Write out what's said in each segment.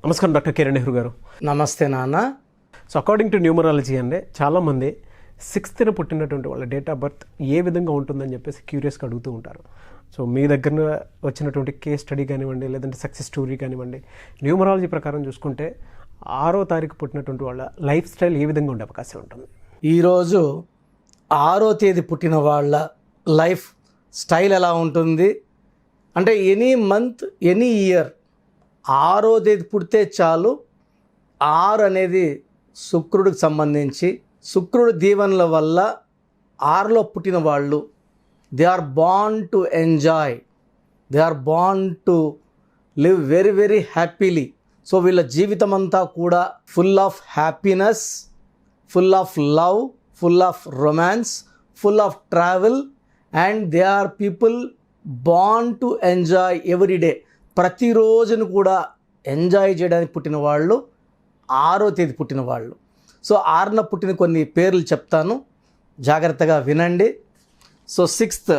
నమస్కారం డాక్టర్ కిరణ్ నెహ్రూ గారు. నమస్తే నాన్న. సో అకార్డింగ్ టు న్యూమరాలజీ అంటే చాలామంది 6th పుట్టినటువంటి వాళ్ళ డేట్ ఆఫ్ బర్త్ ఏ విధంగా ఉంటుందని చెప్పేసి క్యూరియస్గా అడుగుతూ ఉంటారు. సో మీ దగ్గర వచ్చినటువంటి కేస్ స్టడీ కానివ్వండి, లేదంటే సక్సెస్ స్టోరీ కానివ్వండి, న్యూమరాలజీ ప్రకారం చూసుకుంటే 6వ తారీఖు పుట్టినటువంటి వాళ్ళ లైఫ్ స్టైల్ ఏ విధంగా ఉండే అవకాశం ఉంటుంది? ఈరోజు 6వ తేదీ పుట్టిన వాళ్ళ లైఫ్ స్టైల్ ఎలా ఉంటుంది అంటే ఎనీ మంత్ ఎనీ ఇయర్ 6వ తేదీ పుడితే చాలు. 6 అనేది శుక్రుడికి సంబంధించి, శుక్రుడి దీవెనల వల్ల 6లో పుట్టిన వాళ్ళు they are born to enjoy, they are born to live very very happily. So వీళ్ళ జీవితం అంతా కూడా full of happiness, full of love, full of romance, full of travel, and they are people born to enjoy every day. ప్రతిరోజును కూడా enjoy చేయడానికి పుట్టిన వాళ్ళు 6వ తేదీ పుట్టిన వాళ్ళు. సో 6న పుట్టిన కొన్ని పేర్లు చెప్తాను, జాగ్రత్తగా వినండి. సో 6th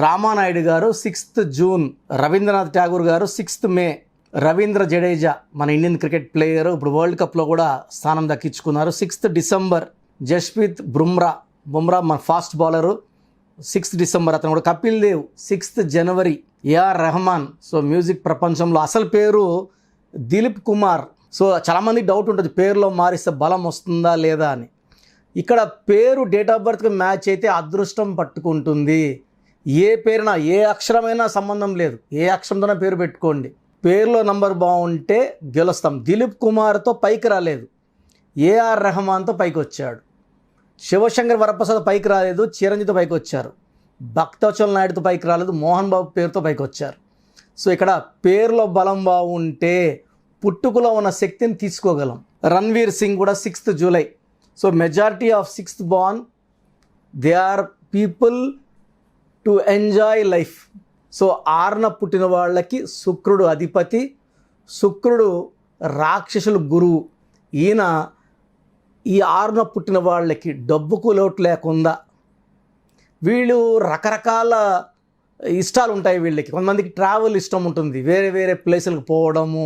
రామానాయుడు గారు, 6th జూన్ రవీంద్రనాథ్ ఠాగూర్ గారు, 6th మే రవీంద్ర జడేజా మన ఇండియన్ క్రికెట్ ప్లేయర్, ఇప్పుడు వరల్డ్ కప్లో కూడా స్థానం దక్కించుకున్నారు. 6th డిసెంబర్ జస్ప్రీత్ బుమ్రా మన ఫాస్ట్ బౌలరు, 6th డిసెంబర్ అతను కూడా. కపిల్ దేవ్ 6th జనవరి, ఏఆర్ రెహమాన్. సో మ్యూజిక్ ప్రపంచంలో అసలు పేరు దిలీప్ కుమార్. సో చాలామంది డౌట్ ఉంటుంది పేరులో మారిస్తే బలం వస్తుందా లేదా అని. ఇక్కడ పేరు డేట్ ఆఫ్ బర్త్కి మ్యాచ్ అయితే అదృష్టం పట్టుకుంటుంది. ఏ పేరునా ఏ అక్షరమైనా సంబంధం లేదు, ఏ అక్షరంతోనే పేరు పెట్టుకోండి. పేరులో నంబర్ బాగుంటే గెలుస్తాం. దిలీప్ కుమార్తో పైకి రాలేదు, ఏఆర్ రెహమాన్తో పైకి వచ్చాడు. శివశంకర్ వరప్రసాద్ పైకి రాలేదు, చిరంజీవితో పైకి వచ్చారు. భక్తవచల్ నాయుడుతో పైకి రాలేదు, మోహన్ బాబు పేరుతో పైకి వచ్చారు. సో ఇక్కడ పేరులో బలం బాగుంటే పుట్టుకలో ఉన్న శక్తిని తీసుకోగలం. రణ్వీర్ సింగ్ కూడా 6th July. So majority of 6th born they are people to enjoy life. So 6న పుట్టిన వాళ్ళకి శుక్రుడు అధిపతి, శుక్రుడు రాక్షసులు గురువు. ఈయన ఈ 6న పుట్టిన వాళ్ళకి డబ్బుకు లోటు లేకుండా, వీళ్ళు రకరకాల ఇష్టాలు ఉంటాయి వీళ్ళకి. కొంతమందికి ట్రావెల్ ఇష్టం ఉంటుంది, వేరే వేరే ప్లేసులకు పోవడము,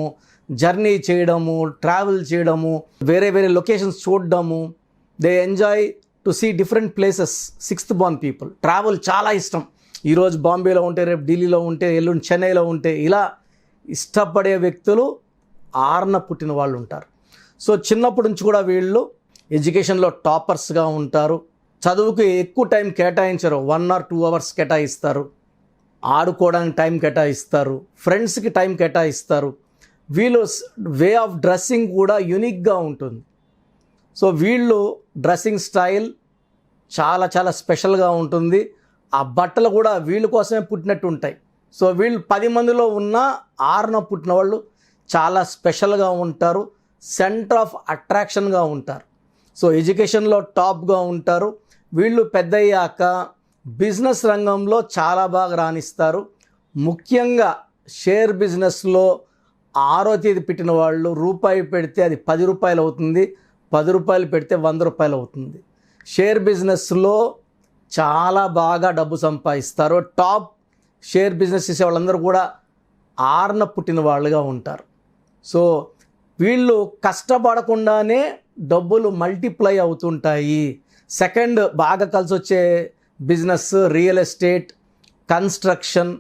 జర్నీ చేయడము, ట్రావెల్ చేయడము, వేరే వేరే లొకేషన్స్ చూడడము. They enjoy to see different places. 6th born people travel చాలా ఇష్టం. ఈరోజు బాంబేలో ఉంటే రేపు ఢిల్లీలో ఉంటే ఎల్లుండి చెన్నైలో ఉంటే, ఇలా ఇష్టపడే వ్యక్తులు 6న పుట్టిన వాళ్ళు ఉంటారు. సో చిన్నప్పటి నుంచి కూడా వీళ్ళు ఎడ్యుకేషన్లో టాపర్స్గా ఉంటారు. చదువుకి ఎక్కువ టైం కేటాయించరు, 1 or 2 hours కేటాయిస్తారు. ఆడుకోవడానికి టైం కేటాయిస్తారు, ఫ్రెండ్స్కి టైం కేటాయిస్తారు. వీళ్ళు వే ఆఫ్ డ్రెస్సింగ్ కూడా యూనిక్గా ఉంటుంది. సో వీళ్ళు డ్రెస్సింగ్ స్టైల్ చాలా చాలా స్పెషల్గా ఉంటుంది. ఆ బట్టలు కూడా వీళ్ళ కోసమే పుట్టినట్టు ఉంటాయి. సో వీళ్ళు 10 మందిలో ఉన్న 6న పుట్టిన వాళ్ళు చాలా స్పెషల్గా ఉంటారు, సెంటర్ ఆఫ్ అట్రాక్షన్గా ఉంటారు. సో ఎడ్యుకేషన్లో టాప్గా ఉంటారు. వీళ్ళు పెద్దయ్యాక బిజినెస్ రంగంలో చాలా బాగా రాణిస్తారు. ముఖ్యంగా షేర్ బిజినెస్లో 6వ తేదీ పెట్టిన వాళ్ళు రూపాయి పెడితే అది 10 రూపాయలు అవుతుంది, 10 రూపాయలు పెడితే 100 రూపాయలు అవుతుంది. షేర్ బిజినెస్లో చాలా బాగా డబ్బు సంపాదిస్తారు. టాప్ షేర్ బిజినెస్ చేసే వాళ్ళందరూ కూడా 6న పుట్టిన వాళ్ళుగా ఉంటారు. సో వీళ్ళు కష్టపడకుండానే డబ్బులు మల్టిప్లై అవుతుంటాయి. సెకండ్ బాగా కలిసి వచ్చే business real estate, construction.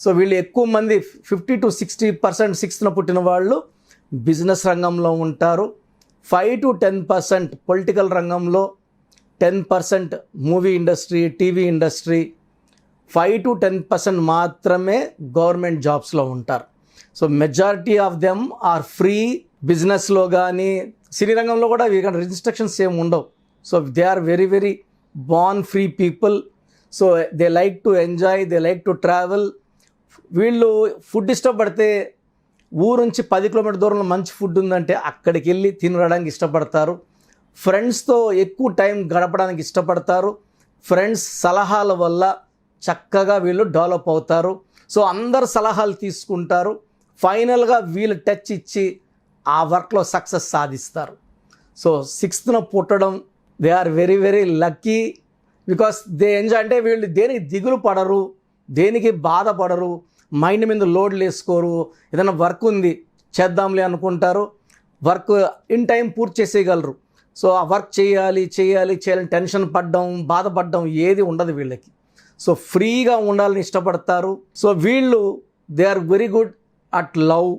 So వీళ్ళు ఎక్కువ మంది 50 to 60% 6న పుట్టిన వాళ్ళు బిజినెస్ రంగంలో ఉంటారు. 5 to 10% పొలిటికల్ రంగంలో, 10% movie industry, TV industry, 5 to 10% మాత్రమే గవర్నమెంట్ జాబ్స్లో ఉంటారు. So majority of them are free. బిజినెస్లో కానీ సినీ రంగంలో కూడా వీళ్ళకి రిస్ట్రిక్షన్స్ ఏమి ఉండవు. So they are very very born free people. So they like to enjoy, they like to travel. వీళ్ళు ఫుడ్ ఇష్టపడితే ఊరు నుంచి 10 కిలోమీటర్ దూరంలో మంచి ఫుడ్ ఉందంటే అక్కడికి వెళ్ళి తినడానికి ఇష్టపడతారు. ఫ్రెండ్స్తో ఎక్కువ టైం గడపడానికి ఇష్టపడతారు. ఫ్రెండ్స్ సలహాల వల్ల చక్కగా వీళ్ళు డెవలప్ అవుతారు. సో అందరు సలహాలు తీసుకుంటారు. ఫైనల్గా వీళ్ళు టచ్ ఇచ్చి ఆ వర్క్లో సక్సెస్ సాధిస్తారు. సో 6న పుట్టడం they are very very lucky because they enjoy. అంటే వీళ్ళు దేనికి దిగులు పడరు, దేనికి బాధపడరు, మైండ్ మీద లోడ్లు వేసుకోరు. ఏదైనా వర్క్ ఉంది చేద్దాంలే అనుకుంటారు, వర్క్ ఇన్ టైం పూర్తి చేసేయగలరు. సో ఆ వర్క్ చేయాలని టెన్షన్ పడడం, బాధపడడం ఏది ఉండదు వీళ్ళకి. సో ఫ్రీగా ఉండాలని ఇష్టపడతారు. సో వీళ్ళు they are very good at love,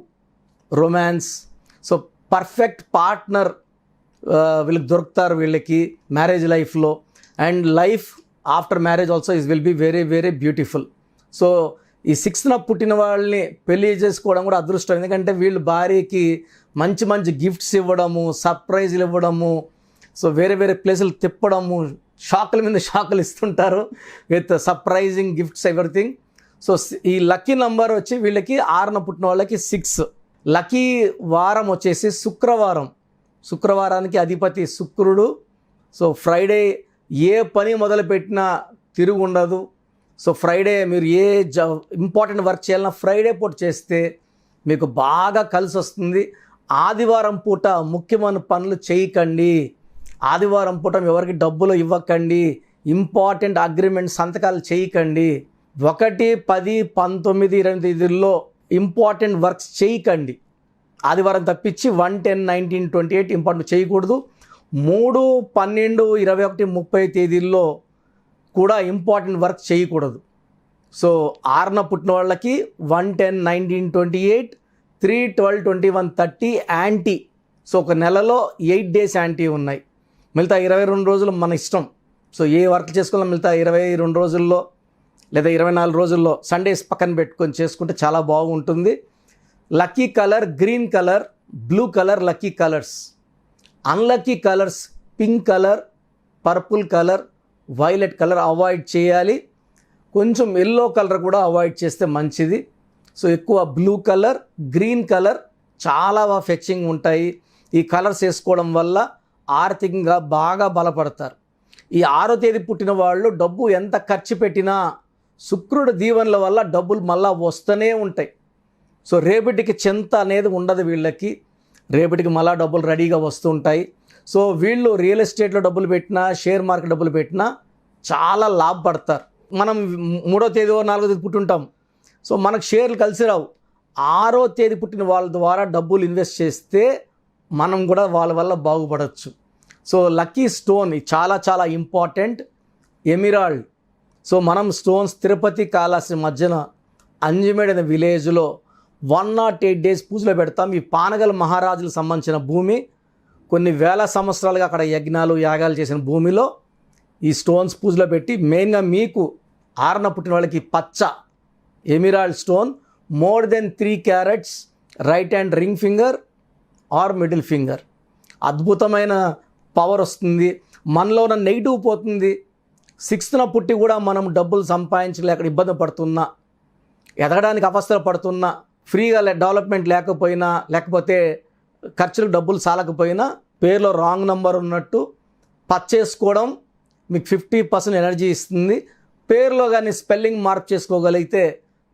romance. So perfect partner వీళ్ళకి దొరుకుతారు వీళ్ళకి మ్యారేజ్ లైఫ్లో. And life after marriage also will be very very beautiful. So ఈ 6th పుట్టిన వాళ్ళని పెళ్లి చేసుకోవడం కూడా అదృష్టం. ఎందుకంటే వీళ్ళు భార్యకి మంచి మంచి గిఫ్ట్స్ ఇవ్వడము, సర్ప్రైజ్లు ఇవ్వడము, సో వేరే వేరే ప్లేసులు తిప్పడము, షాకుల మీద షాకులు ఇస్తుంటారు with surprising gifts everything. So ఈ లక్కీ నంబర్ వచ్చి వీళ్ళకి 6న పుట్టిన వాళ్ళకి 6. లక్కీ వారం వచ్చేసి శుక్రవారానికి అధిపతి శుక్రుడు. సో ఫ్రైడే ఏ పని మొదలుపెట్టినా తిరుగు ఉండదు. సో ఫ్రైడే మీరు ఏ ఇంపార్టెంట్ వర్క్ చేయాలన్నా ఫ్రైడే పూట చేస్తే మీకు బాగా కలిసి వస్తుంది. ఆదివారం పూట ముఖ్యమైన పనులు చేయకండి. ఆదివారం పూట ఎవరికి డబ్బులు ఇవ్వకండి. ఇంపార్టెంట్ అగ్రిమెంట్ సంతకాలు చేయకండి. 1, 10, 19, 28 ఇంపార్టెంట్ వర్క్స్ చేయకండి. ఆదివారం తప్పించి 1, 10, 19, 28 ఇంపార్టెంట్ చేయకూడదు. 3, 12, 21, 30 తేదీల్లో కూడా ఇంపార్టెంట్ వర్క్ చేయకూడదు. సో 6న పుట్టిన వాళ్ళకి 1, 10, 19, 28, 3, 12, 21, 30 యాంటీ. సో ఒక నెలలో 8 days యాంటీ ఉన్నాయి. మిగతా 22 రోజులు మన ఇష్టం. సో ఏ వర్క్ చేసుకోవాలో మిగతా 22 రోజుల్లో లేదా 24 రోజుల్లో సండేస్ పక్కన పెట్టుకొని చేసుకుంటే చాలా బాగుంటుంది. Lucky colour green colour, blue colour lucky colours. Unlucky colours pink colour, purple colour, violet colour avoid చేయాలి. కొంచెం ఎల్లో కలర్ కూడా అవాయిడ్ చేస్తే మంచిది. సో ఎక్కువ బ్లూ కలర్, గ్రీన్ కలర్ చాలా ఫెచ్చింగ్ ఉంటాయి. ఈ కలర్స్ వేసుకోవడం వల్ల ఆర్థికంగా బాగా బలపడతారు. ఈ 6వ తేదీ పుట్టిన వాళ్ళు డబ్బు ఎంత ఖర్చు పెట్టినా శుక్రుడు దీవెనల వల్ల డబ్బులు మళ్ళా వస్తూనే ఉంటాయి. సో రేపటికి చింత అనేది ఉండదు వీళ్ళకి. రేపటికి మళ్ళా డబ్బులు రెడీగా వస్తుంటాయి. సో వీళ్ళు రియల్ ఎస్టేట్లో డబ్బులు పెట్టినా, షేర్ మార్కెట్ డబ్బులు పెట్టినా చాలా లాభపడతారు. మనం 3వ తేదీ 4వ తేదీ పుట్టుంటాం. సో మనకు షేర్లు కలిసి రావు. 6వ తేదీ పుట్టిన వాళ్ళ ద్వారా డబ్బులు ఇన్వెస్ట్ చేస్తే మనం కూడా వాళ్ళ వల్ల బాగుపడవచ్చు. సో లక్కీ స్టోన్ చాలా చాలా ఇంపార్టెంట్, ఎమిరాల్డ్. సో మనం స్టోన్స్ తిరుపతి కాళహస్తి మధ్యన అంజిమేడ్ అనే విలేజ్లో 108 days పూజలో పెడతాం. ఈ పానగల్ మహారాజులకు సంబంధించిన భూమి, కొన్ని వేల సంవత్సరాలుగా అక్కడ యజ్ఞాలు యాగాలు చేసిన భూమిలో ఈ స్టోన్స్ పూజలో పెట్టి, మెయిన్గా మీకు 6న పుట్టిన వాళ్ళకి పచ్చ emerald stone more than 3 carats right hand ring finger are middle finger. అద్భుతమైన పవర్ వస్తుంది. మనలో ఉన్న నెగిటివ్ పోతుంది. 6న పుట్టి కూడా మనం డబ్బులు సంపాదించలేక ఇబ్బంది పడుతున్నా, ఎదగడానికి అవస్థలు పడుతున్నా, ఫ్రీగా డెవలప్మెంట్ లేకపోయినా, లేకపోతే ఖర్చులకు డబ్బులు చాలకపోయినా, పేరులో రాంగ్ నంబర్ ఉన్నట్టు పచ్చేసుకోవడం మీకు 50% ఎనర్జీ ఇస్తుంది. పేరులో కానీ స్పెల్లింగ్ మార్క్ చేసుకోగలిగితే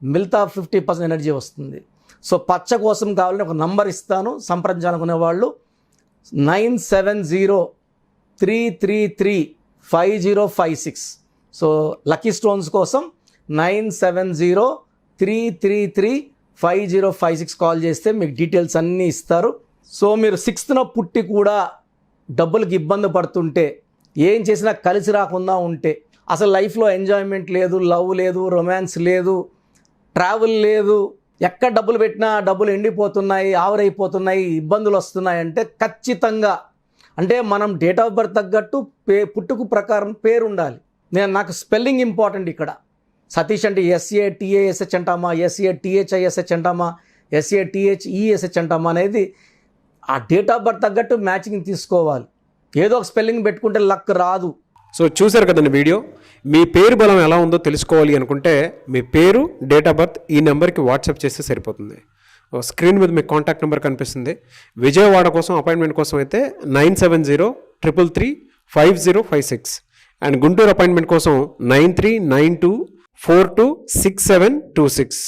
మిగతా 50% ఎనర్జీ వస్తుంది. సో పచ్చ కోసం కావాలని ఒక నంబర్ ఇస్తాను, సంప్రదించాలనుకునే వాళ్ళు 9703335056. సో లక్కీ స్టోన్స్ కోసం 9703335056 కాల్ చేస్తే మీకు డీటెయిల్స్ అన్నీ ఇస్తారు. సో మీరు 6న పుట్టి కూడా డబ్బులకి ఇబ్బంది పడుతుంటే, ఏం చేసినా కలిసి రాకుండా ఉంటే, అసలు లైఫ్లో ఎంజాయ్మెంట్ లేదు, లవ్ లేదు, రొమాన్స్ లేదు, ట్రావెల్ లేదు, ఎక్కడ డబ్బులు పెట్టినా డబ్బులు ఎండిపోతున్నాయి, ఆవిరైపోతున్నాయి, ఇబ్బందులు వస్తున్నాయంటే ఖచ్చితంగా అంటే మనం డేట్ ఆఫ్ బర్త్ తగ్గట్టు పుట్టుకు ప్రకారం పేరు ఉండాలి. నాకు స్పెల్లింగ్ ఇంపార్టెంట్ ఇక్కడ. సతీష్ అంటే SATASH అంటామా, SATHISH అంటామా, SATHESH అంటామా అనేది ఆ డేట్ ఆఫ్ బర్త్ తగ్గట్టు మ్యాచింగ్ తీసుకోవాలి. ఏదో ఒక స్పెల్లింగ్ పెట్టుకుంటే లక్ రాదు. సో చూశారు కదండి వీడియో. మీ పేరు బలం ఎలా ఉందో తెలుసుకోవాలి అనుకుంటే మీ పేరు, డేట్ ఆఫ్ బర్త్ ఈ నెంబర్కి వాట్సాప్ చేస్తే సరిపోతుంది. స్క్రీన్ మీద మీకు కాంటాక్ట్ నెంబర్ కనిపిస్తుంది. విజయవాడ కోసం అపాయింట్మెంట్ కోసం అయితే 9703335056 అండ్ గుంటూరు అపాయింట్మెంట్ కోసం 9392426726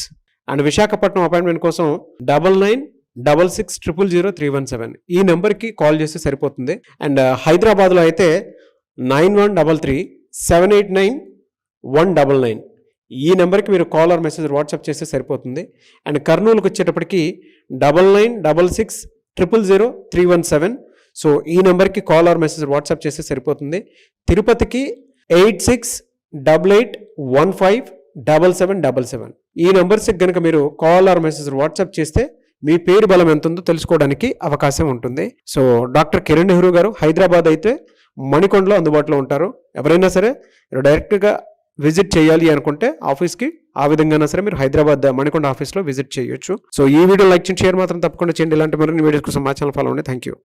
అండ్ విశాఖపట్నం అపాయింట్మెంట్ కోసం 9966000317 ఈ నెంబర్కి కాల్ చేస్తే సరిపోతుంది. అండ్ హైదరాబాద్లో అయితే 9133789199 ఈ నెంబర్కి మీరు కాల్ ఆర్ మెసేజ్ వాట్సాప్ చేస్తే సరిపోతుంది. అండ్ కర్నూలుకి వచ్చేటప్పటికి 9966000317. సో ఈ నెంబర్కి కాల్ ఆర్ మెసేజ్ వాట్సాప్ చేస్తే సరిపోతుంది. తిరుపతికి 8688157777. ఈ నెంబర్స్కి కనుక మీరు కాల్ ఆర్ మెసేజ్ వాట్సాప్ చేస్తే మీ పేరు బలం ఎంత ఉందో తెలుసుకోవడానికి అవకాశం ఉంటుంది. సో డాక్టర్ కిరణ్ నెహ్రూ గారు హైదరాబాద్ అయితే మణికొండలో అందుబాటులో ఉంటారు. ఎవరైనా సరే డైరెక్ట్గా విజిట్ చేయాలి అనుకుంటే ఆఫీస్కి, ఆ విధంగా సరే మీరు హైదరాబాద్ మణికొండ ఆఫీస్లో విజిట్ చేయొచ్చు. సో ఈ వీడియో లైక్ చేయండి, షేర్ మాత్రం తప్పకుండా చేయండి. ఇలాంటి మరిన్ని వీడియోస్ కోసం మా ఛానల్ ఫాలో అవ్వండి. Thank you.